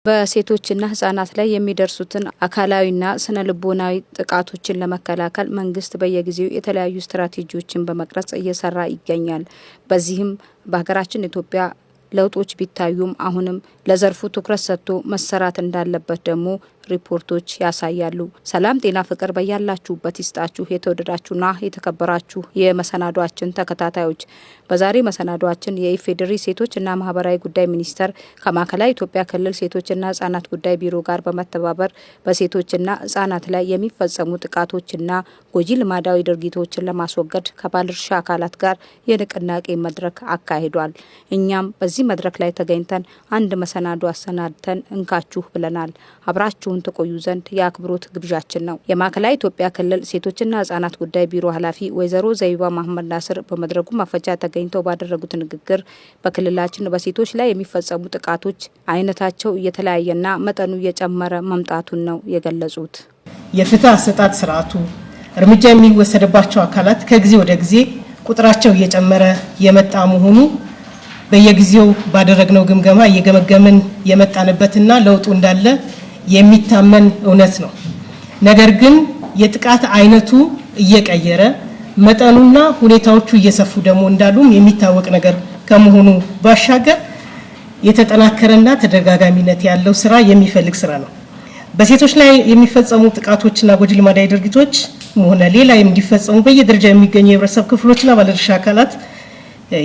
በሴቶችና ህጻናት ላይ የሚደርሱትን አካላዊና ስነ ልቦናዊ ጥቃቶችን ለመከላከል መንግስት በየጊዜው የተለያዩ ስትራቴጂዎችን በመቅረጽ እየሰራ ይገኛል። በዚህም በሀገራችን ኢትዮጵያ ለውጦች ቢታዩም አሁንም ለዘርፉ ትኩረት ሰጥቶ መሰራት እንዳለበት ደግሞ ሪፖርቶች ያሳያሉ። ሰላም ጤና ፍቅር በያላችሁበት ይስጣችሁ። የተወደዳችሁና የተከበራችሁ የመሰናዷችን ተከታታዮች በዛሬ መሰናዷችን የኢፌዴሪ ሴቶችና ማህበራዊ ጉዳይ ሚኒስቴር ከማዕከላዊ ኢትዮጵያ ክልል ሴቶችና ህጻናት ጉዳይ ቢሮ ጋር በመተባበር በሴቶችና ህጻናት ላይ የሚፈጸሙ ጥቃቶችና ጎጂ ልማዳዊ ድርጊቶችን ለማስወገድ ከባለድርሻ አካላት ጋር የንቅናቄ መድረክ አካሂዷል። እኛም በዚህ መድረክ ላይ ተገኝተን አንድ መሰናዶ አሰናድተን እንካችሁ ብለናል። አብራችሁን ተቆዩ ዘንድ የአክብሮት ግብዣችን ነው። የማዕከላዊ ኢትዮጵያ ክልል ሴቶችና ህጻናት ጉዳይ ቢሮ ኃላፊ ወይዘሮ ዘይባ መሐመድ ናስር በመድረኩ ማፈቻ ተገኝተው ባደረጉት ንግግር በክልላችን በሴቶች ላይ የሚፈጸሙ ጥቃቶች አይነታቸው እየተለያየና መጠኑ እየጨመረ መምጣቱን ነው የገለጹት። የፍትህ አሰጣጥ ስርዓቱ እርምጃ የሚወሰድባቸው አካላት ከጊዜ ወደ ጊዜ ቁጥራቸው እየጨመረ የመጣ መሆኑ በየጊዜው ባደረግነው ግምገማ እየገመገምን የመጣንበትና ለውጡ እንዳለ የሚታመን እውነት ነው። ነገር ግን የጥቃት አይነቱ እየቀየረ መጠኑና ሁኔታዎቹ እየሰፉ ደግሞ እንዳሉም የሚታወቅ ነገር ከመሆኑ ባሻገር የተጠናከረና ተደጋጋሚነት ያለው ስራ የሚፈልግ ስራ ነው። በሴቶች ላይ የሚፈጸሙ ጥቃቶችና ጎጂ ልማዳዊ ድርጊቶች ሆነ ሌላ የሚፈጸሙ በየደረጃው የሚገኙ የህብረተሰብ ክፍሎችና ባለድርሻ አካላት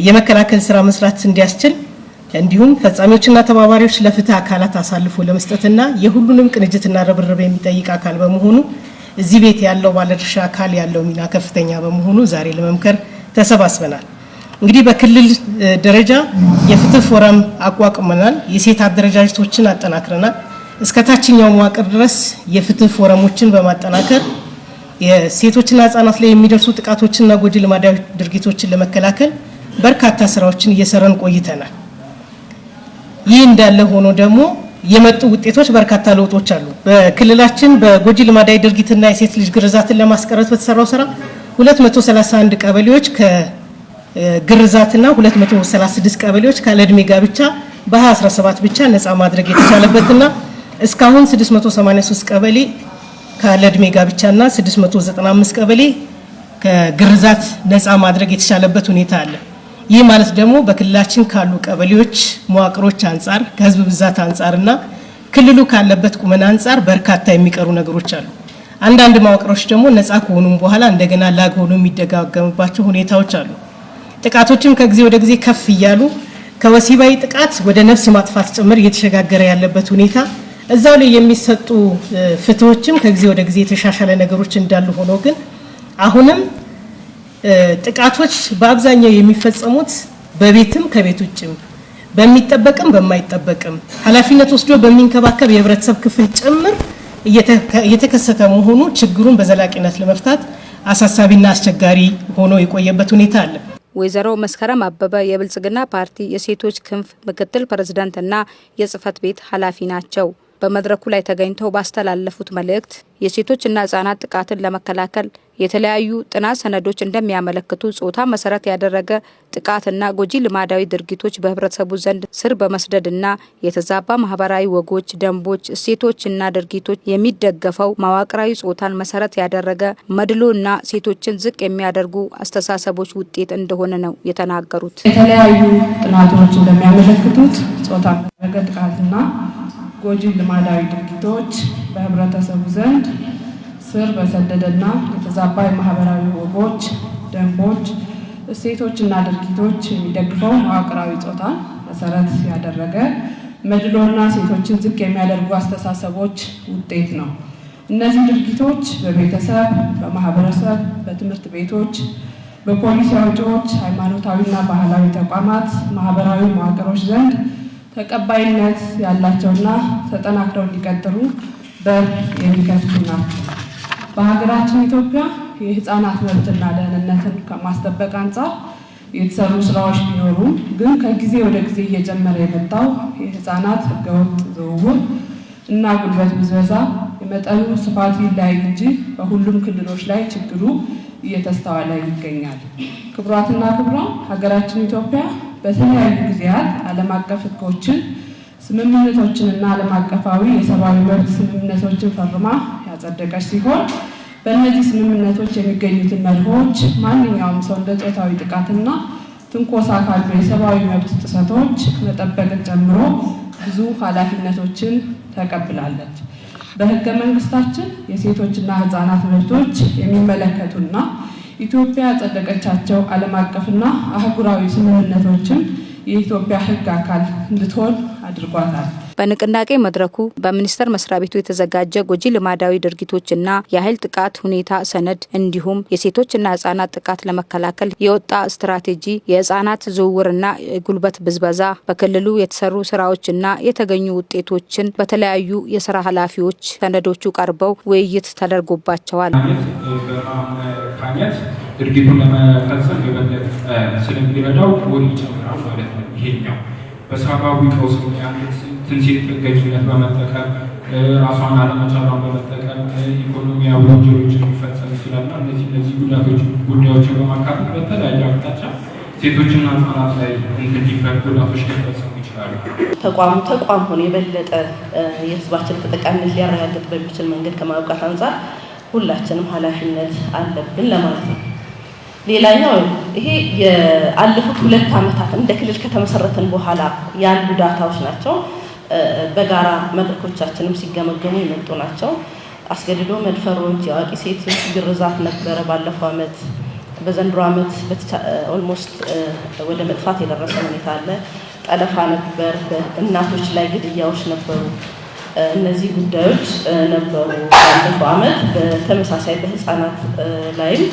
የመከላከል ስራ መስራት እንዲያስችል እንዲሁም ፈጻሚዎችና ተባባሪዎች ለፍትህ አካላት አሳልፎ ለመስጠትና የሁሉንም ቅንጅትና ርብርብ የሚጠይቅ አካል በመሆኑ እዚህ ቤት ያለው ባለድርሻ አካል ያለው ሚና ከፍተኛ በመሆኑ ዛሬ ለመምከር ተሰባስበናል። እንግዲህ በክልል ደረጃ የፍትህ ፎረም አቋቁመናል። የሴት አደረጃጀቶችን አጠናክረናል። እስከ ታችኛው መዋቅር ድረስ የፍትህ ፎረሞችን በማጠናከር የሴቶችና ህጻናት ላይ የሚደርሱ ጥቃቶችና ጎጂ ልማዳዊ ድርጊቶችን ለመከላከል በርካታ ስራዎችን እየሰራን ቆይተናል። ይህ እንዳለ ሆኖ ደግሞ የመጡ ውጤቶች በርካታ ለውጦች አሉ። በክልላችን በጎጂ ልማዳዊ ድርጊትና የሴት ልጅ ግርዛትን ለማስቀረት በተሰራው ስራ 231 ቀበሌዎች ከግርዛትና 236 ቀበሌዎች ካለእድሜ ጋብቻ በ2017 ብቻ ነፃ ማድረግ የተቻለበትና እስካሁን 683 ቀበሌ ካለእድሜ ጋብቻና 695 ቀበሌ ከግርዛት ነፃ ማድረግ የተቻለበት ሁኔታ አለ። ይህ ማለት ደግሞ በክልላችን ካሉ ቀበሌዎች መዋቅሮች አንፃር ከህዝብ ብዛት አንፃርና ክልሉ ካለበት ቁመና አንፃር በርካታ የሚቀሩ ነገሮች አሉ። አንዳንድ መዋቅሮች ደግሞ ነፃ ከሆኑም በኋላ እንደገና ላግ ሆኖ የሚደጋገምባቸው ሁኔታዎች አሉ። ጥቃቶችም ከጊዜ ወደ ጊዜ ከፍ እያሉ ከወሲባዊ ጥቃት ወደ ነፍስ ማጥፋት ጭምር እየተሸጋገረ ያለበት ሁኔታ እዛው ላይ የሚሰጡ ፍትሆችም ከጊዜ ወደ ጊዜ የተሻሻለ ነገሮች እንዳሉ ሆኖ ግን አሁንም ጥቃቶች በአብዛኛው የሚፈጸሙት በቤትም ከቤት ውጭም በሚጠበቅም በማይጠበቅም ኃላፊነት ወስዶ በሚንከባከብ የህብረተሰብ ክፍል ጭምር እየተከሰተ መሆኑ ችግሩን በዘላቂነት ለመፍታት አሳሳቢና አስቸጋሪ ሆኖ የቆየበት ሁኔታ አለ። ወይዘሮ መስከረም አበበ የብልጽግና ፓርቲ የሴቶች ክንፍ ምክትል ፕሬዝዳንትና የጽህፈት ቤት ኃላፊ ናቸው። በመድረኩ ላይ ተገኝተው ባስተላለፉት መልእክት የሴቶችና ህጻናት ጥቃትን ለመከላከል የተለያዩ ጥናት ሰነዶች እንደሚያመለክቱ ጾታ መሰረት ያደረገ ጥቃትና ጎጂ ልማዳዊ ድርጊቶች በህብረተሰቡ ዘንድ ስር በመስደድና የተዛባ ማህበራዊ ወጎች፣ ደንቦች፣ እሴቶችና ድርጊቶች የሚደገፈው መዋቅራዊ ጾታን መሰረት ያደረገ መድሎና ሴቶችን ዝቅ የሚያደርጉ አስተሳሰቦች ውጤት እንደሆነ ነው የተናገሩት። የተለያዩ ጥናቶች እንደሚያመለክቱት ጾታ መሰረት ጥቃትና ጎጂ ልማዳዊ ድርጊቶች በህብረተሰቡ ዘንድ ስር በሰደደና የተዛባ ማህበራዊ ወጎች፣ ደንቦች፣ እሴቶችና ድርጊቶች የሚደግፈው መዋቅራዊ ጾታን መሰረት ያደረገ መድሎና ሴቶችን ዝቅ የሚያደርጉ አስተሳሰቦች ውጤት ነው። እነዚህ ድርጊቶች በቤተሰብ፣ በማህበረሰብ፣ በትምህርት ቤቶች፣ በፖሊሲ አውጪዎች፣ ሃይማኖታዊና ባህላዊ ተቋማት፣ ማህበራዊ መዋቅሮች ዘንድ ተቀባይነት ያላቸውና ተጠናክረው እንዲቀጥሉ በር የሚከፍቱ ናቸው። በሀገራችን ኢትዮጵያ የህፃናት መብትና ደህንነትን ከማስጠበቅ አንጻር የተሰሩ ስራዎች ቢኖሩም ግን ከጊዜ ወደ ጊዜ እየጨመረ የመጣው የህፃናት ህገወጥ ዝውውር እና ጉልበት ብዝበዛ የመጠኑ ስፋት ይለያይ እንጂ በሁሉም ክልሎች ላይ ችግሩ እየተስተዋለ ይገኛል። ክቡራትና ክቡራን፣ ሀገራችን ኢትዮጵያ በተለያዩ ጊዜያት ዓለም አቀፍ ህጎችን ስምምነቶችንና ዓለም አቀፋዊ የሰብአዊ መብት ስምምነቶችን ፈርማ ያጸደቀች ሲሆን በእነዚህ ስምምነቶች የሚገኙትን መርሆች ማንኛውም ሰው እንደ ጾታዊ ጥቃትና ትንኮሳ ካሉ የሰብአዊ መብት ጥሰቶች መጠበቅን ጨምሮ ብዙ ኃላፊነቶችን ተቀብላለች። በሕገ መንግስታችን የሴቶችና ህፃናት መብቶች የሚመለከቱና ኢትዮጵያ ያጸደቀቻቸው ዓለም አቀፍና አህጉራዊ ስምምነቶችን የኢትዮጵያ ሕግ አካል እንድትሆን አድርጓታል። በንቅናቄ መድረኩ በሚኒስቴር መስሪያ ቤቱ የተዘጋጀ ጎጂ ልማዳዊ ድርጊቶችና የኃይል ጥቃት ሁኔታ ሰነድ እንዲሁም የሴቶችና ህጻናት ጥቃት ለመከላከል የወጣ ስትራቴጂ፣ የህጻናት ዝውውርና የጉልበት ብዝበዛ፣ በክልሉ የተሰሩ ስራዎችና የተገኙ ውጤቶችን በተለያዩ የስራ ኃላፊዎች ሰነዶቹ ቀርበው ውይይት ተደርጎባቸዋል። ድርጊቱን ለመፈጸም የበለጠ ስለሚረዳው ወር ይጨምራል ማለት ነው። ይሄኛው በሰብአዊ ቀውስ ምክንያት ትንሲት ጥገኝነት በመጠቀም ራሷን አለመቻሏን በመጠቀም ኢኮኖሚያዊ ወንጀሎችን ሊፈጸም ይችላልና እነዚህ ጉዳዮችን በማካተት በተለያየ አቅጣጫ ሴቶችና ህጻናት ላይ እንዲፈጠሩ ጉዳቶች ሊፈጸሙ ይችላሉ። ተቋም ሆኖ የበለጠ የህዝባችን ተጠቃሚነት ሊያረጋግጥ በሚችል መንገድ ከማብቃት አንጻር ሁላችንም ኃላፊነት አለብን ለማለት ነው። ሌላኛው ይሄ የአለፉት 2 ዓመታት እንደ ክልል ከተመሰረተን በኋላ ያሉ ዳታዎች ናቸው። በጋራ መድረኮቻችንም ሲገመገሙ የመጡ ናቸው። አስገድዶ መድፈሮች፣ የአዋቂ ሴቶች ግርዛት ነበረ ባለፈው ዓመት። በዘንድሮ ዓመት ኦልሞስት ወደ መጥፋት የደረሰ ሁኔታ አለ። ጠለፋ ነበር፣ በእናቶች ላይ ግድያዎች ነበሩ። እነዚህ ጉዳዮች ነበሩ ባለፈው ዓመት። በተመሳሳይ በህፃናት ላይም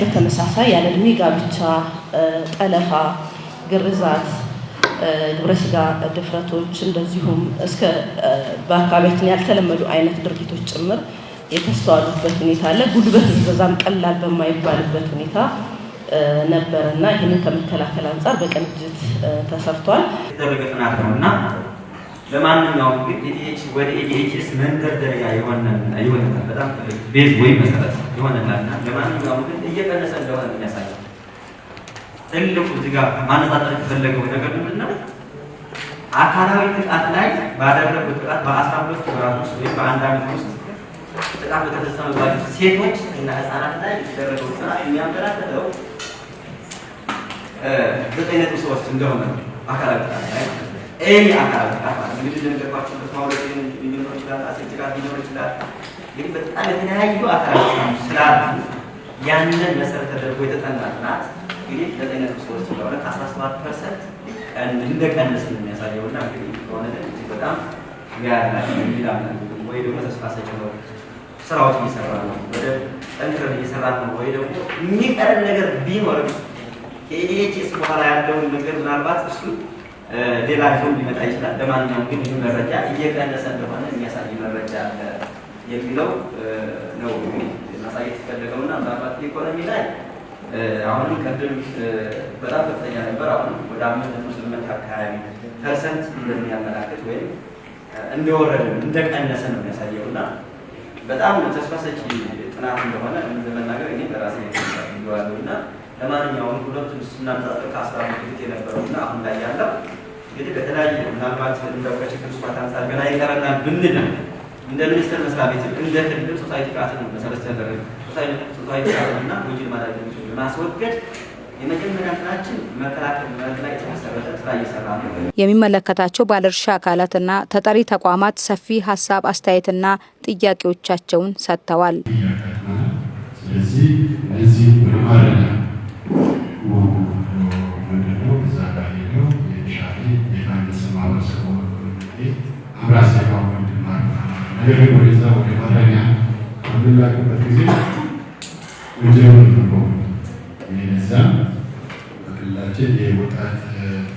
በተመሳሳይ ያለ እድሜ ጋብቻ፣ ጠለፋ፣ ግርዛት፣ ግብረ ስጋ ድፍረቶች እንደዚሁም እስከ በአካባቢያችን ያልተለመዱ አይነት ድርጊቶች ጭምር የተስተዋሉበት ሁኔታ አለ። ጉልበት በዛም ቀላል በማይባልበት ሁኔታ ነበርና ይህንን ከመከላከል አንጻር በቅንጅት ተሰርቷል። የተደረገ ጥናት ነውና ለማንኛውም ግን ወደ ኤዲኤችኤስ መንደርደሪያ ይሆናል በጣም ቤዝ ወይ መሰረት ይሆናልና ለማንኛውም ግን እየቀነሰ እንደሆነ የሚያሳይ ትልቁ እዚህ ጋር ማነጻጸር የተፈለገው ነገር ምንድነው? አካላዊ ጥቃት ላይ ባደረጉት ጥቃት በ12 ወራት ውስጥ ወይም በአንድ ዓመት ውስጥ ጥቃት በተፈጸመባቸው ሴቶች እና ህፃናት ላይ የተደረገው ጥቃት የሚያመላክተው 9.3 እንደሆነ አካላዊ ጥቃት ላይ አካላዊ ጥቃት ማለት እንግዲህ እንደነገርኳችሁ በማውለድ ሊኖር ይችላል፣ አሰጭ ጥቃት ሊኖር ይችላል። እንግዲህ በጣም የተለያዩ አካላዊ ጥቃቶች ስላሉ ያንን መሰረት ተደርጎ የተጠና ጥናት እንግዲህ 9.3 ስለሆነ ከ17% እንደቀነሰ ነው የሚያሳየውና እንግዲህ ከሆነ እዚህ በጣም ይላል ወይ ደግሞ ተስፋ ሰጪ ነው። ስራዎች እየሰራ ነው፣ ወደ ጠንክረን እየሰራ ነው። ወይ ደግሞ የሚቀር ነገር ቢኖር ከኤዲኤችኤስ በኋላ ያለውን ነገር ምናልባት እሱ ሌላ ሰው ሊመጣ ይችላል። ለማንኛውም ግን ይህ መረጃ እየቀነሰ እንደሆነ የሚያሳይ መረጃ አለ የሚለው ነው ማሳየት የተፈለገውና ምናልባት ኢኮኖሚ ላይ አሁንም ቀደም በጣም ከፍተኛ ነበር። አሁን ወደ 5.8 አካባቢ ፐርሰንት እንደሚያመላክት ወይም እንደወረደ እንደቀነሰ ነው የሚያሳየውና በጣም ተስፋ ሰጪ ጥናት እንደሆነ ለመናገር እኔ በራሴ ይዋለውና ለማንኛውም ሁለቱን ስናነጻጽር ከ10 በፊት የነበረውና አሁን ላይ ያለው እንግዲህ በተለያየ ምናልባት እንደው ከችግር ስፋት አንጻር ገና ይቀረናል ብንል እንደ ሚኒስቴር መስሪያ ቤት እንደ ክልል ጾታዊ ጥቃትን መሰረት ያደረገ ጾታዊ ጥቃትና ጎጂ ልማዳዊ ድርጊቶችን ለማስወገድ የመጀመሪያ ስራችን መከላከል ላይ የተመሰረተ ስራ እየሰራ ነው። የሚመለከታቸው ባለድርሻ አካላትና ተጠሪ ተቋማት ሰፊ ሀሳብ አስተያየትና ጥያቄዎቻቸውን ሰጥተዋል። ስለዚህ እነዚህ ወደ በክልላችን የወጣት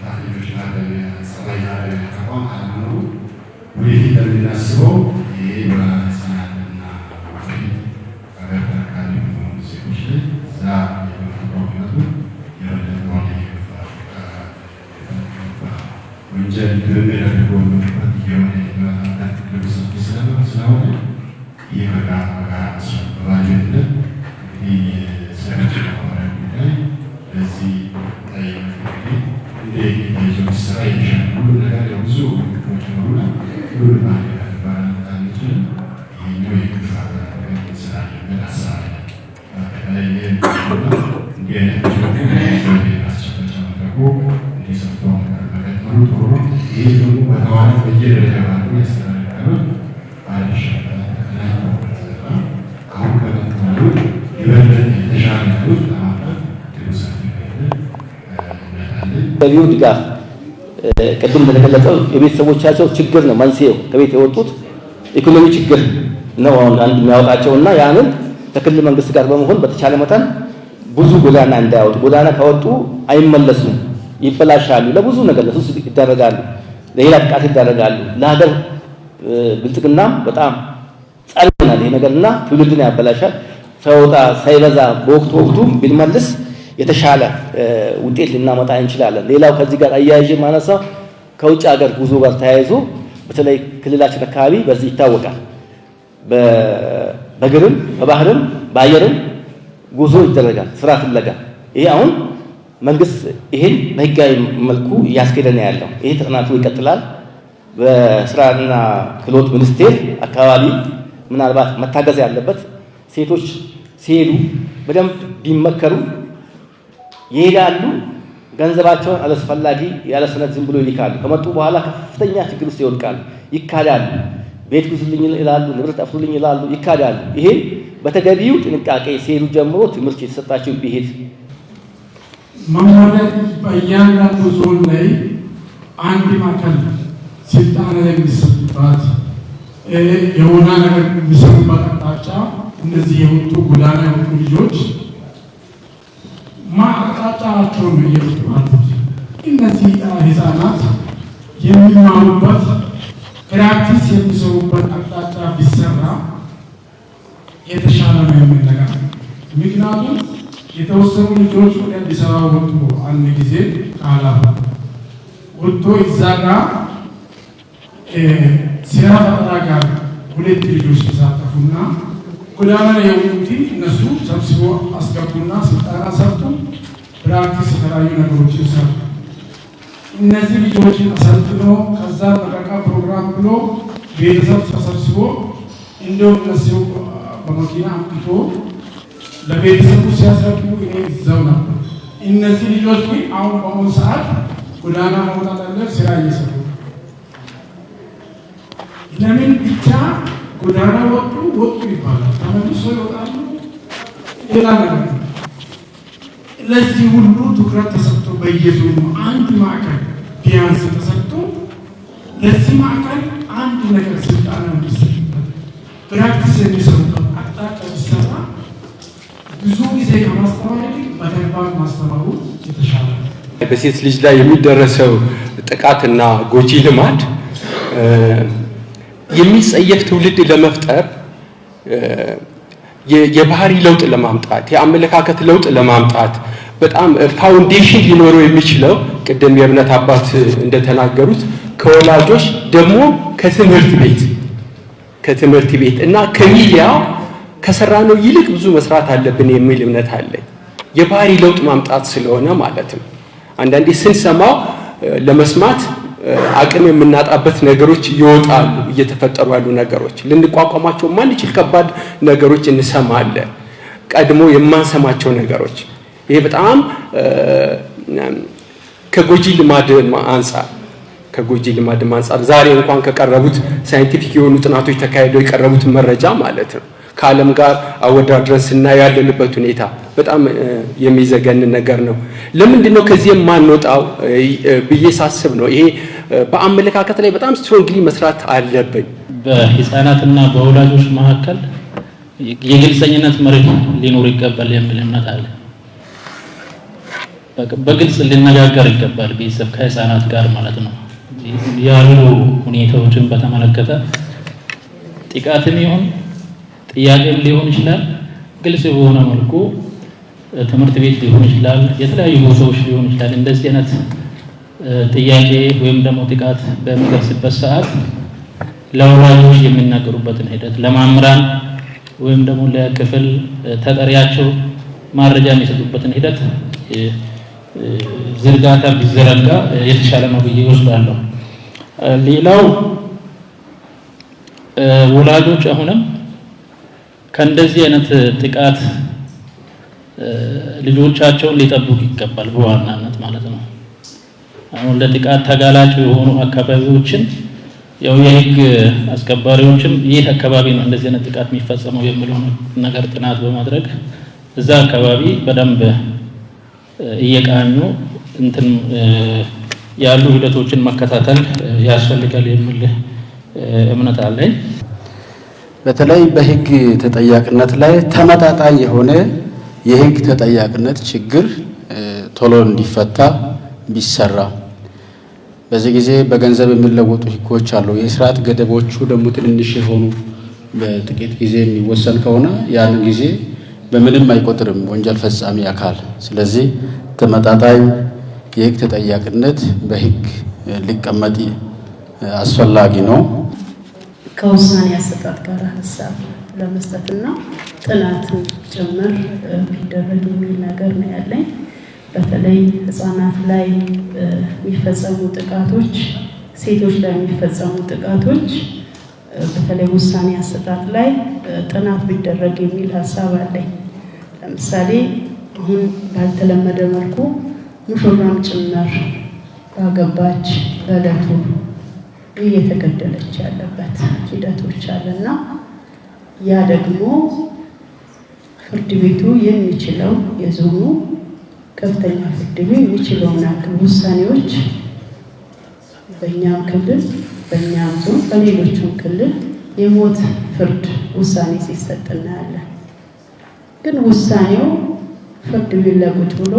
ባህሎች ማረሚያ ጸባይ ማረሚያ ተቋም አለመኖሩ ወደፊት ለምናስበው ይሄ በህፃናትና ወደፊት ሀገር ተረካቢ በሆኑ ሴቶች ላይ እዛ የመፈጠሩ ወንጀል ድርድር አድርጎ መፍታት እየሆነ የመጣበት ለብሰቱ ስለሆነ ይህ በጋራ በባጀትነት እንግዲህ ስለች ጉዳይ የዞን ስራ የተሻለ ሁሉ ነገር ብዙ ግቦች ኖሩና ሁሉ ባለታችን ይህኛው የግፋ ስራ አሰራር አጠቃላይ እንዲህ አይነት አስቸጋሪ መድረኩ እንዲሰፍቶ መቀጠሉ ጥሩ ነው። ይህ ደግሞ በተዋለ በየደረጃ ባሉ ያስተዳደሩ ባለሻለ አሁን ከመጠሉ የበለጠ የተሻለ ያሉት ለማምጣት ትንሳት በዚሁ ድጋፍ ቅድም እንደተገለጸው የቤተሰቦቻቸው ችግር ነው መንስኤው። ከቤት የወጡት ኢኮኖሚ ችግር ነው አሁን አንድ የሚያወጣቸውና ያንን ከክልል መንግስት ጋር በመሆን በተቻለ መጠን ብዙ ጎዳና እንዳያወጡ፣ ጎዳና ካወጡ አይመለሱም፣ ይበላሻሉ፣ ለብዙ ነገር ለሱስ ይዳረጋሉ፣ ለሌላ ጥቃት ይዳረጋሉ። ለሀገር ብልጽግናም በጣም ጸልናል ይሄ ነገርና ትውልድን ያበላሻል። ሳይወጣ ሳይበዛ በወቅቱ ቢመለስ የተሻለ ውጤት ልናመጣ እንችላለን። ሌላው ከዚህ ጋር አያይዤ ማነሳው ከውጭ ሀገር ጉዞ ጋር ተያይዞ በተለይ ክልላችን አካባቢ በዚህ ይታወቃል። በግርም በባህርም በአየርም ጉዞ ይደረጋል ስራ ፍለጋ። ይሄ አሁን መንግስት ይሄን በህጋዊ መልኩ እያስኬደ ነው ያለው። ይሄ ተጠናክሮ ይቀጥላል። በስራና ክህሎት ሚኒስቴር አካባቢ ምናልባት መታገዝ ያለበት ሴቶች ሲሄዱ በደንብ ቢመከሩ ይሄዳሉ። ገንዘባቸውን አላስፈላጊ ያለ ሰነድ ዝም ብሎ ይልካሉ። ከመጡ በኋላ ከፍተኛ ችግር ውስጥ ይወድቃሉ፣ ይካዳሉ። ቤት ግዙልኝ ይላሉ፣ ንብረት አፍሩልኝ ይላሉ፣ ይካዳሉ። ይሄ በተገቢው ጥንቃቄ ሲሄዱ ጀምሮ ትምህርት የተሰጣቸው ቢሄድ መመሪያ በእያንዳንዱ ዞን ላይ አንድ ማዕከል ስልጠና የሚሰጥባት የሆነ ነገር የሚሰሩበት አቅጣጫ እነዚህ የወጡ ጎዳና የወጡ ልጆች ማቅጣጫቸውን እየወጡ አሉት። እነዚህ ህፃናት የሚማሩበት ፕራክቲስ የሚሰሩበት አቅጣጫ ቢሰራ የተሻለ ነው የምንነጋገር። ምክንያቱም የተወሰኑ ልጆች ወደ አዲስ አበባ ወጡ አንድ ጊዜ ካላሉ ወጥቶ እዛ ጋር ስራ ፈጠራ ጋር ሁለት ልጆች ተሳተፉና ጎዳና ላይ የወጡትን እነሱ ሰብስቦ አስገቡና ስልጠና ሰጡ። ፕራክቲስ የተለያዩ ነገሮችን ሰሩ። እነዚህ ልጆችን አሰልጥኖ ከዛ በረቃ ፕሮግራም ብሎ ቤተሰብ ተሰብስቦ እንደውም እነሱ በመኪና አምጥቶ ለቤተሰቡ ሲያስረክቡ እኔ እዛው ነበር። እነዚህ ልጆች ግን አሁን በአሁኑ ሰዓት ጎዳና መውጣት አለ ስራ እየሰሩ ለምን ብቻ ጎዳና ወጡ ይባላል። ተመልሶ ይወጣሉ። ሌላ ነገር ለዚህ ሁሉ ትኩረት ተሰጥቶ በየዞኑ አንድ ማዕከል ቢያንስ ተሰጥቶ ለዚህ ማዕከል አንድ ነገር ስልጠና እንዲሰጥበት ፕራክቲስ የሚሰሩበት አቅጣጫ ቢሰራ ብዙ ጊዜ ከማስተማር በተግባር ማስተማሩ የተሻለ ነው። በሴት ልጅ ላይ የሚደረሰው ጥቃትና ጎጂ ልማድ የሚጸየፍ ትውልድ ለመፍጠር የባህሪ ለውጥ ለማምጣት የአመለካከት ለውጥ ለማምጣት በጣም ፋውንዴሽን ሊኖረው የሚችለው ቅድም የእምነት አባት እንደተናገሩት ከወላጆች ደግሞ ከትምህርት ቤት እና ከሚዲያ ከሰራነው ይልቅ ብዙ መስራት አለብን የሚል እምነት አለኝ። የባህሪ ለውጥ ማምጣት ስለሆነ ማለት ነው። አንዳንዴ ስንሰማው ለመስማት አቅም የምናጣበት ነገሮች ይወጣሉ። እየተፈጠሩ ያሉ ነገሮች ልንቋቋማቸው ማንችል ከባድ ነገሮች እንሰማለን። ቀድሞ የማንሰማቸው ነገሮች ይሄ በጣም ከጎጂ ልማድ አንፃር ዛሬ እንኳን ከቀረቡት ሳይንቲፊክ የሆኑ ጥናቶች ተካሂደው የቀረቡት መረጃ ማለት ነው ከዓለም ጋር አወዳድረን ስናይ ያለንበት ሁኔታ በጣም የሚዘገን ነገር ነው። ለምንድን ነው ከዚህ የማንወጣው ብዬ ሳስብ ነው ይሄ በአመለካከት ላይ በጣም ስትሮንግሊ መስራት አለብን። በህፃናትና በወላጆች መካከል የግልጸኝነት መርህ ሊኖር ይገባል የሚል እምነት አለ። በግልጽ ልነጋገር ይገባል ቤተሰብ ከህፃናት ጋር ማለት ነው። ያሉ ሁኔታዎችን በተመለከተ ጥቃትም ይሁን ጥያቄም ሊሆን ይችላል ግልጽ በሆነ መልኩ ትምህርት ቤት ሊሆን ይችላል የተለያዩ ቦታዎች ሊሆን ይችላል እንደዚህ አይነት ጥያቄ ወይም ደግሞ ጥቃት በሚደርስበት ሰዓት ለወላጆች የሚናገሩበትን ሂደት ለማምራን ወይም ደግሞ ለክፍል ተጠሪያቸው ማረጃ የሚሰጡበትን ሂደት ዝርጋታ ቢዘረጋ የተሻለ ነው ብዬ እወስዳለሁ። ሌላው ወላጆች አሁንም ከእንደዚህ አይነት ጥቃት ልጆቻቸውን ሊጠብቁ ይገባል በዋናነት ማለት ነው። አሁን ለጥቃት ተጋላጭ የሆኑ አካባቢዎችን ያው የህግ አስከባሪዎችም ይህ አካባቢ ነው እንደዚህ አይነት ጥቃት የሚፈጸመው የሚለው ነገር ጥናት በማድረግ እዛ አካባቢ በደንብ እየቃኙ እንትን ያሉ ሂደቶችን መከታተል ያስፈልጋል የሚል እምነት አለኝ። በተለይ በህግ ተጠያቂነት ላይ ተመጣጣኝ የሆነ የህግ ተጠያቂነት ችግር ቶሎ እንዲፈታ ቢሰራ። በዚህ ጊዜ በገንዘብ የሚለወጡ ህጎች አሉ። የስርዓት ገደቦቹ ደግሞ ትንንሽ የሆኑ በጥቂት ጊዜ የሚወሰን ከሆነ ያን ጊዜ በምንም አይቆጥርም ወንጀል ፈጻሚ አካል። ስለዚህ ተመጣጣኝ የህግ ተጠያቂነት በህግ ሊቀመጥ አስፈላጊ ነው። ከውሳኔ አሰጣጥ ጋር ሀሳብ ለመስጠትና ጥናትን ጭምር ቢደረግ የሚል ነገር ነው ያለኝ። በተለይ ህፃናት ላይ የሚፈጸሙ ጥቃቶች፣ ሴቶች ላይ የሚፈጸሙ ጥቃቶች በተለይ ውሳኔ አሰጣጥ ላይ ጥናት ቢደረግ የሚል ሀሳብ አለኝ። ለምሳሌ አሁን ባልተለመደ መልኩ ሙሽራም ጭምር ባገባች በዕለቱ እየተገደለች ያለበት ሂደቶች አለና ያ ደግሞ ፍርድ ቤቱ የሚችለው የዞኑ ከፍተኛ ፍርድ ቤት የሚችለውን ያክል ውሳኔዎች በእኛም ክልል በእኛም ዞን በሌሎችም ክልል የሞት ፍርድ ውሳኔ ሲሰጥ እናያለን። ግን ውሳኔው ፍርድ ቤት ላይ ቁጭ ብሎ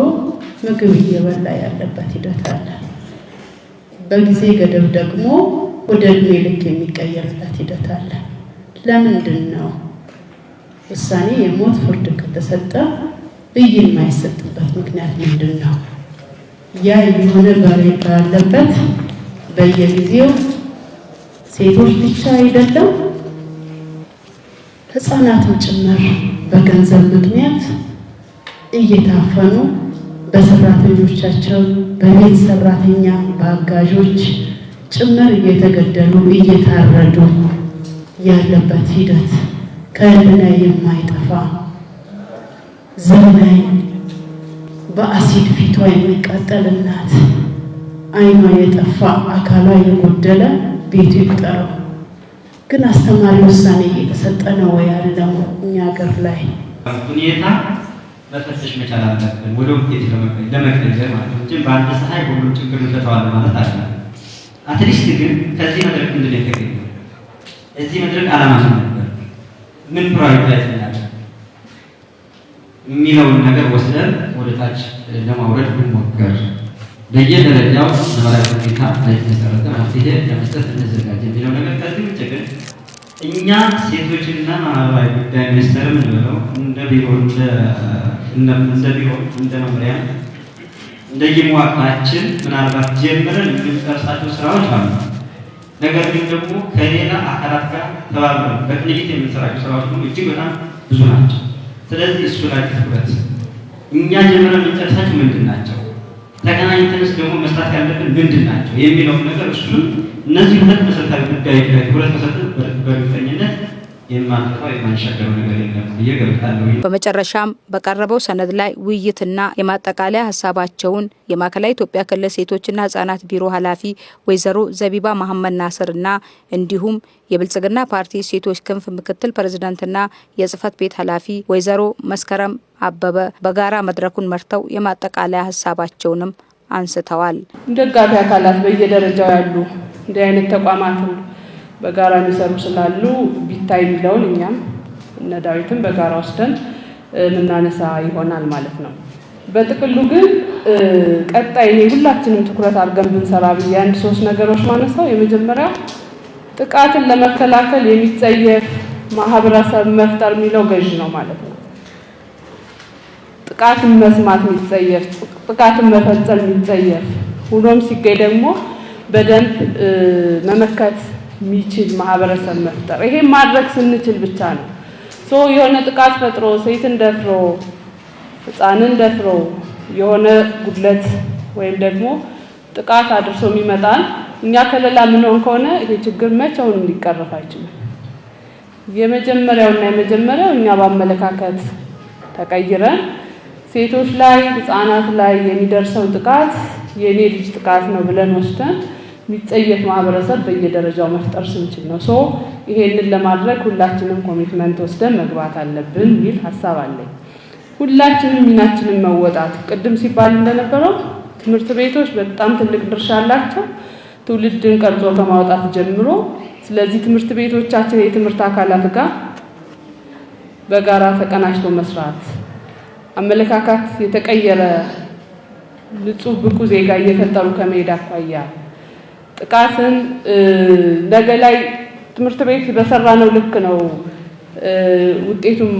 ምግብ እየበላ ያለበት ሂደት አለ። በጊዜ ገደብ ደግሞ ወደ እድሜ ልክ የሚቀየርበት ሂደት አለ። ለምንድን ነው ውሳኔ የሞት ፍርድ ከተሰጠ ብይን የማይሰጥበት ምክንያት ምንድን ነው? ያ የሆነ ባለበት በየጊዜው ሴቶች ብቻ አይደለም ህፃናትም ጭምር በገንዘብ ምክንያት እየታፈኑ በሰራተኞቻቸው በቤት ሰራተኛ በአጋዦች ጭምር እየተገደሉ እየታረዱ ያለበት ሂደት ከህሊና የማይጠፋ ዘመናዊ በአሲድ ፊቷ የሚቃጠል እናት አይኗ የጠፋ አካሏ የጎደለ ቤቱ ይቁጠረው። ግን አስተማሪ ውሳኔ እየተሰጠ ነው ያለው እኛ ሀገር ላይ ሁኔታ መፈተሽ መቻል አለብን። ወደ ውጤት ለመቀየር ማለት ነው እንጂ በአንድ ፀሐይ ሁሉም ችግር እንፈታዋለን ማለት አይደለም። አትሊስት ግን ከዚህ መድረክ ምንድን ነው የተገኘው? እዚህ መድረክ ዓላማ ነበር ምን ፕራዮሪታይዝ እናደርግ የሚለውን ነገር ወስደን ወደ ታች ለማውረድ ብንሞክር በየደረጃው ነባራዊ ሁኔታ ላይ የተመሰረተ መፍትሄ ለመስጠት እንዘጋጅ የሚለው ነገር ከዚህ ውጭ ግን እኛ ሴቶችና ማህበራዊ ጉዳይ ሚኒስቴር የምንለው እንደ ቢሮ እንደ መምሪያ እንደየመዋቅራችን ምናልባት ጀምረን የምንጨርሳቸው ስራዎች አሉ። ነገር ግን ደግሞ ከሌላ አካላት ጋር ተባብረን በቅንጅት የምንሰራቸው ስራዎች ደግሞ እጅግ በጣም ብዙ ናቸው። ስለዚህ እሱ ላይ ትኩረት እኛ ጀምረን የምንጨርሳቸው ምንድን ናቸው፣ ተገናኝተንስ ደግሞ መስራት ያለብን ምንድን ናቸው የሚለውን ነገር እሱን እነዚህ ሁለት መሰረታዊ ጉዳዮች ላይ ትኩረት መሰጠት በእርግጠኝነት የማንሻገረው ነገር የለም ብዬ እገምታለሁ። በመጨረሻም በቀረበው ሰነድ ላይ ውይይትና የማጠቃለያ ሀሳባቸውን የማዕከላዊ ኢትዮጵያ ክልል ሴቶችና ህጻናት ቢሮ ኃላፊ ወይዘሮ ዘቢባ መሐመድ ናስርና እንዲሁም የብልጽግና ፓርቲ ሴቶች ክንፍ ምክትል ፕሬዝዳንትና የጽህፈት ቤት ኃላፊ ወይዘሮ መስከረም አበበ በጋራ መድረኩን መርተው የማጠቃለያ ሀሳባቸውንም አንስተዋል። ደጋፊ አካላት በየደረጃው ያሉ እንዲህ አይነት ተቋማትን በጋራ የሚሰሩ ስላሉ ቢታይ የሚለውን እኛም እነ ዳዊትም በጋራ ወስደን የምናነሳ ይሆናል ማለት ነው። በጥቅሉ ግን ቀጣይ ሁላችንም ትኩረት አድርገን ብንሰራ ብዬ አንድ ሶስት ነገሮች ማነሳው፣ የመጀመሪያው ጥቃትን ለመከላከል የሚጸየፍ ማህበረሰብ መፍጠር የሚለው ገዥ ነው ማለት ነው። ጥቃትን መስማት የሚጸየፍ፣ ጥቃትን መፈጸም የሚጸየፍ ሁሉም ሲገኝ ደግሞ በደንብ መመከት የሚችል ማህበረሰብ መፍጠር። ይሄ ማድረግ ስንችል ብቻ ነው የሆነ ጥቃት ፈጥሮ ሴትን ደፍሮ ህፃንን ደፍሮ የሆነ ጉድለት ወይም ደግሞ ጥቃት አድርሶ የሚመጣን እኛ ከለላ ምንሆን ከሆነ ይሄ ችግር መቼውንም ሊቀረፍ አይችልም። የመጀመሪያው እኛ በአመለካከት ተቀይረን ሴቶች ላይ ህፃናት ላይ የሚደርሰው ጥቃት የኔ ልጅ ጥቃት ነው ብለን ወስደን የሚጠየቅ ማህበረሰብ በየደረጃው መፍጠር ስንችል ነው። ይሄንን ለማድረግ ሁላችንም ኮሚትመንት ወስደን መግባት አለብን የሚል ሐሳብ አለኝ። ሁላችንም ሚናችንን መወጣት ቅድም ሲባል እንደነበረው ትምህርት ቤቶች በጣም ትልቅ ድርሻ አላቸው ትውልድን ቀርጾ ከማውጣት ጀምሮ። ስለዚህ ትምህርት ቤቶቻችን የትምህርት አካላት ጋር በጋራ ተቀናጅቶ መስራት አመለካከት የተቀየረ ንጹህ ብቁ ዜጋ እየፈጠሩ ከመሄድ አኳያ ጥቃትን ነገ ላይ ትምህርት ቤት በሰራነው ልክ ነው ውጤቱን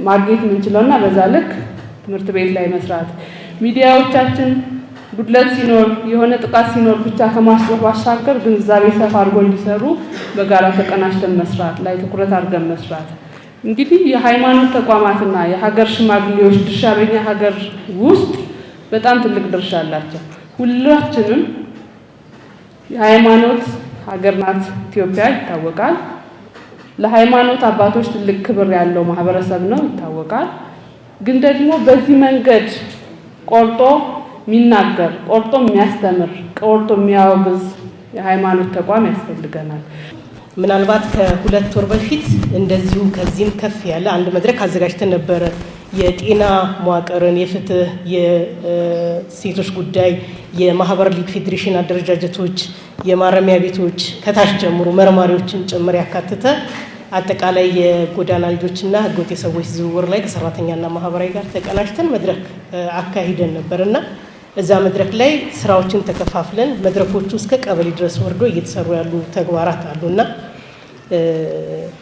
ማግኘት የምንችለውና በዛ ልክ ትምህርት ቤት ላይ መስራት ሚዲያዎቻችን ጉድለት ሲኖር የሆነ ጥቃት ሲኖር ብቻ ከማስረፍ ባሻገር ግንዛቤ ሰፋ አድርጎ እንዲሰሩ በጋራ ተቀናጅተን መስራት ላይ ትኩረት አድርገን መስራት። እንግዲህ የሃይማኖት ተቋማትና የሀገር ሽማግሌዎች ድርሻ በእኛ ሀገር ውስጥ በጣም ትልቅ ድርሻ አላቸው። ሁላችንም የሃይማኖት ሀገር ናት ኢትዮጵያ ይታወቃል። ለሃይማኖት አባቶች ትልቅ ክብር ያለው ማህበረሰብ ነው ይታወቃል። ግን ደግሞ በዚህ መንገድ ቆርጦ የሚናገር ቆርጦ የሚያስተምር ቆርጦ የሚያወግዝ የሃይማኖት ተቋም ያስፈልገናል። ምናልባት ከ2 ወር በፊት እንደዚሁ ከዚህም ከፍ ያለ አንድ መድረክ አዘጋጅተን ነበረ። የጤና መዋቅርን፣ የፍትህ፣ የሴቶች ጉዳይ፣ የማህበር ሊግ ፌዴሬሽን አደረጃጀቶች፣ የማረሚያ ቤቶች ከታች ጀምሮ መርማሪዎችን ጭምር ያካተተ አጠቃላይ የጎዳና ልጆችና ህገወጥ የሰዎች ዝውውር ላይ ከሰራተኛና ማህበራዊ ጋር ተቀናጅተን መድረክ አካሂደን ነበርና እዛ መድረክ ላይ ስራዎችን ተከፋፍለን መድረኮቹ እስከ ቀበሌ ድረስ ወርዶ እየተሰሩ ያሉ ተግባራት አሉና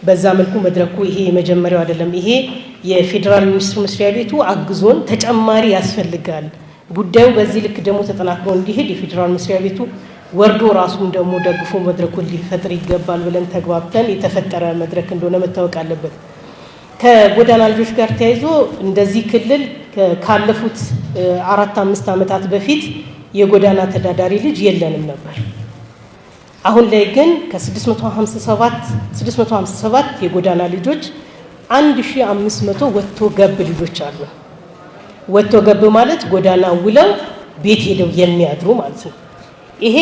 በዛ መልኩ መድረኩ ይሄ የመጀመሪያው አይደለም። ይሄ የፌዴራል ሚኒስትር መስሪያ ቤቱ አግዞን ተጨማሪ ያስፈልጋል ጉዳዩ በዚህ ልክ ደግሞ ተጠናክሮ እንዲሄድ የፌዴራል መስሪያ ቤቱ ወርዶ ራሱን ደግሞ ደግፎ መድረኩን ሊፈጥር ይገባል ብለን ተግባብተን የተፈጠረ መድረክ እንደሆነ መታወቅ አለበት። ከጎዳና ልጆች ጋር ተያይዞ እንደዚህ ክልል ካለፉት 4-5 ዓመታት በፊት የጎዳና ተዳዳሪ ልጅ የለንም ነበር። አሁን ላይ ግን ከ657 የጎዳና ልጆች 1500 ወጥቶ ገብ ልጆች አሉ። ወጥቶ ገብ ማለት ጎዳና ውለው ቤት ሄደው የሚያድሩ ማለት ነው። ይሄ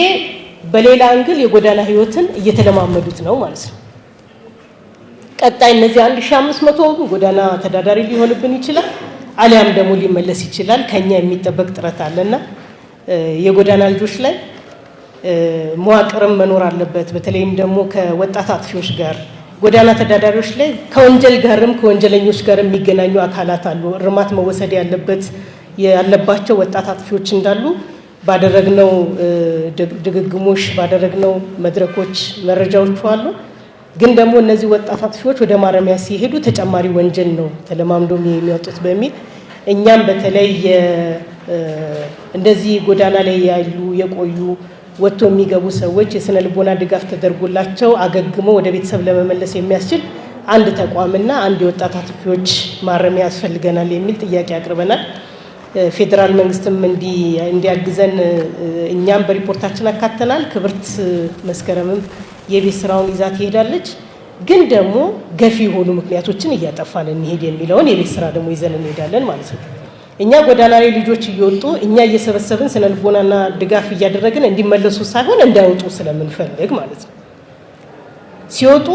በሌላ አንግል የጎዳና ህይወትን እየተለማመዱት ነው ማለት ነው። ቀጣይ እነዚህ 1500 ጎዳና ተዳዳሪ ሊሆንብን ይችላል፣ አሊያም ደግሞ ሊመለስ ይችላል። ከኛ የሚጠበቅ ጥረት አለና የጎዳና ልጆች ላይ መዋቅርም መኖር አለበት። በተለይም ደግሞ ከወጣት አጥፊዎች ጋር ጎዳና ተዳዳሪዎች ላይ ከወንጀል ጋርም ከወንጀለኞች ጋር የሚገናኙ አካላት አሉ። እርማት መወሰድ ያለባቸው ወጣት አጥፊዎች እንዳሉ ባደረግነው ድግግሞሽ ባደረግነው መድረኮች መረጃዎች አሉ። ግን ደግሞ እነዚህ ወጣት አጥፊዎች ወደ ማረሚያ ሲሄዱ ተጨማሪ ወንጀል ነው ተለማምዶ የሚወጡት በሚል እኛም በተለይ እንደዚህ ጎዳና ላይ ያሉ የቆዩ ወጥቶ የሚገቡ ሰዎች የስነ ልቦና ድጋፍ ተደርጎላቸው አገግመው ወደ ቤተሰብ ለመመለስ የሚያስችል አንድ ተቋምና አንድ የወጣት አጥፊዎች ማረሚያ ያስፈልገናል የሚል ጥያቄ አቅርበናል። ፌዴራል መንግስትም እንዲያግዘን እኛም በሪፖርታችን አካተናል። ክብርት መስከረምም የቤት ስራውን ይዛ ትሄዳለች። ግን ደግሞ ገፊ የሆኑ ምክንያቶችን እያጠፋን እንሄድ የሚለውን የቤት ስራ ደግሞ ይዘን እንሄዳለን ማለት ነው። እኛ ጎዳና ላይ ልጆች እየወጡ እኛ እየሰበሰብን ስነ ልቦናና ድጋፍ እያደረግን እንዲመለሱ ሳይሆን እንዳይወጡ ስለምንፈልግ ማለት ነው። ሲወጡ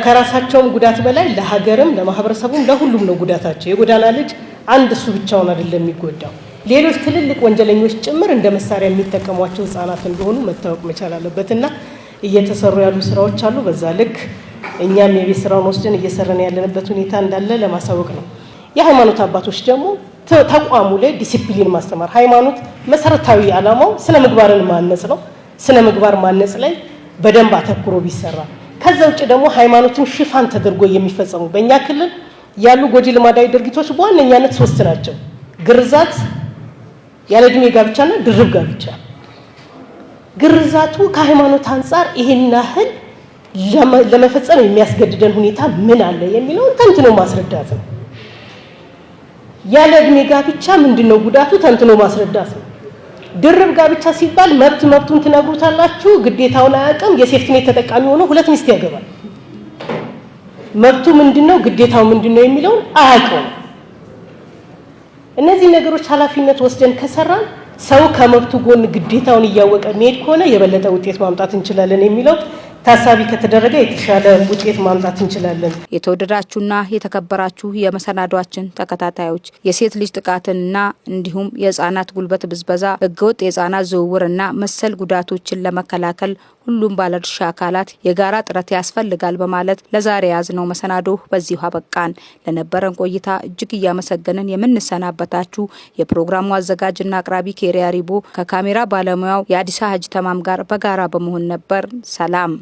ከራሳቸውም ጉዳት በላይ ለሀገርም ለማህበረሰቡም ለሁሉም ነው ጉዳታቸው። የጎዳና ልጅ አንድ እሱ ብቻውን አይደለም የሚጎዳው፣ ሌሎች ትልልቅ ወንጀለኞች ጭምር እንደ መሳሪያ የሚጠቀሟቸው ህፃናት እንደሆኑ መታወቅ መቻል አለበትና እየተሰሩ ያሉ ስራዎች አሉ። በዛ ልክ እኛም የቤት ስራውን ወስደን እየሰራን ያለንበት ሁኔታ እንዳለ ለማሳወቅ ነው። የሃይማኖት አባቶች ደግሞ ተቋሙ ላይ ዲሲፕሊን ማስተማር፣ ሃይማኖት መሰረታዊ ዓላማው ስነ ምግባርን ማነጽ ነው። ስነ ምግባር ማነጽ ላይ በደንብ አተኩሮ ቢሰራ፣ ከዛ ውጭ ደግሞ ሃይማኖትን ሽፋን ተደርጎ የሚፈጸሙ በእኛ ክልል ያሉ ጎጂ ልማዳዊ ድርጊቶች በዋነኛነት 3 ናቸው። ግርዛት፣ ያለ ዕድሜ ጋብቻና ድርብ ጋብቻ። ግርዛቱ ከሃይማኖት አንጻር ይሄን ያህል ለመፈጸም የሚያስገድደን ሁኔታ ምን አለ የሚለውን ተንትኖ ማስረዳት ነው። ያለ እድሜ ጋብቻ ምንድነው ጉዳቱ ተንትኖ ማስረዳት ነው። ድርብ ጋብቻ ሲባል መብቱን ትነግሩታላችሁ፣ ግዴታውን አያውቅም። የሴፍቲኔት ተጠቃሚ ሆኖ 2 ሚስት ያገባል። መብቱ ምንድነው ግዴታው ምንድነው የሚለውን አያውቅም። እነዚህ ነገሮች ኃላፊነት ወስደን ከሰራን ሰው ከመብቱ ጎን ግዴታውን እያወቀ መሄድ ከሆነ የበለጠ ውጤት ማምጣት እንችላለን የሚለው ታሳቢ ከተደረገ የተሻለ ውጤት ማምጣት እንችላለን። የተወደዳችሁና የተከበራችሁ የመሰናዷችን ተከታታዮች የሴት ልጅ ጥቃትንና እንዲሁም የህፃናት ጉልበት ብዝበዛ፣ ህገወጥ የህፃናት ዝውውርና መሰል ጉዳቶችን ለመከላከል ሁሉም ባለድርሻ አካላት የጋራ ጥረት ያስፈልጋል በማለት ለዛሬ ያዝነው መሰናዶ በዚሁ አበቃን። ለነበረን ቆይታ እጅግ እያመሰገንን የምንሰናበታችሁ የፕሮግራሙ አዘጋጅና አቅራቢ ኬሪያ ሪቦ ከካሜራ ባለሙያው የአዲሳ ሀጅ ተማም ጋር በጋራ በመሆን ነበር። ሰላም።